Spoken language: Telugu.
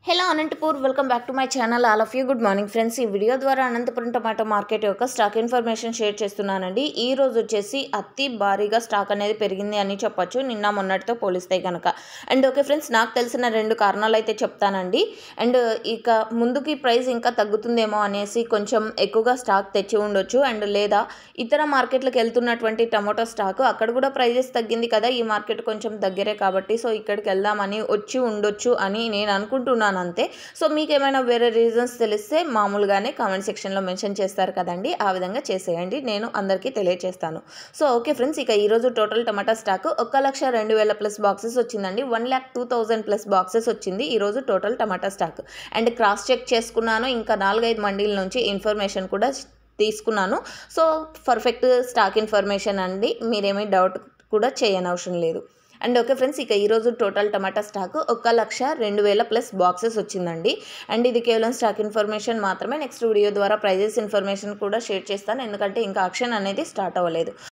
Hello Anantapur welcome back to my channel all of you good morning friends. ఈ వీడియో ద్వారా అనంతపురం టమాటో మార్కెట్ యొక్క స్టాక్ ఇన్ఫర్మేషన్ షేర్ చేస్తున్నానండి. ఈ రోజు వచ్చేసి అతి భారీగా స్టాక్ అనేది పెరిగింది అని చెప్పొచ్చు నిన్న మొన్నటితో పోలిస్తే కనుక. అండ్ ఓకే ఫ్రెండ్స్, నాకు తెలిసిన రెండు కారణాలు అయితే చెప్తానండి. అండ్ ఇక ముందుకి ప్రైస్ ఇంకా తగ్గుతుందేమో అనేసి కొంచెం ఎక్కువగా స్టాక్ తెచ్చి ఉండొచ్చు. అండ్ లేదా ఇతర మార్కెట్లకు వెళ్తున్నటువంటి టమాటో స్టాక్ అక్కడ కూడా ప్రైజెస్ తగ్గింది కదా, ఈ మార్కెట్ కొంచెం దగ్గరే కాబట్టి సో ఇక్కడికి వెళ్దామని వచ్చి ఉండొచ్చు అని నేను అనుకుంటున్నాను అంతే. సో మీకు ఏమైనా వేరే రీజన్స్ తెలిస్తే మామూలుగానే కామెంట్ సెక్షన్లో మెన్షన్ చేస్తారు కదండి, ఆ విధంగా చేసేయండి, నేను అందరికీ తెలియజేస్తాను. సో ఓకే ఫ్రెండ్స్, ఇక ఈరోజు total tomato stock 1,02,000 plus boxes వచ్చిందండి. 1,02,000 ప్లస్ బాక్సెస్ వచ్చింది ఈరోజు total tomato stock. And cross check చేసుకున్నాను, ఇంకా 4-5 మండీల నుంచి ఇన్ఫర్మేషన్ కూడా తీసుకున్నాను. సో పర్ఫెక్ట్ స్టాక్ ఇన్ఫర్మేషన్ అండి, మీరేమీ డౌట్ కూడా చేయనవసరం లేదు. అండ్ ఓకే ఫ్రెండ్స్, ఇక ఈరోజు total tomato stock 1,02,000 plus boxes వచ్చిందండి. అండ్ ఇది కేవలం స్టాక్ ఇన్ఫర్మేషన్ మాత్రమే. నెక్స్ట్ వీడియో ద్వారా ప్రైజెస్ ఇన్ఫర్మేషన్ కూడా షేర్ చేస్తాను, ఎందుకంటే ఇంకా ఆక్షన్ అనేది స్టార్ట్ అవ్వలేదు.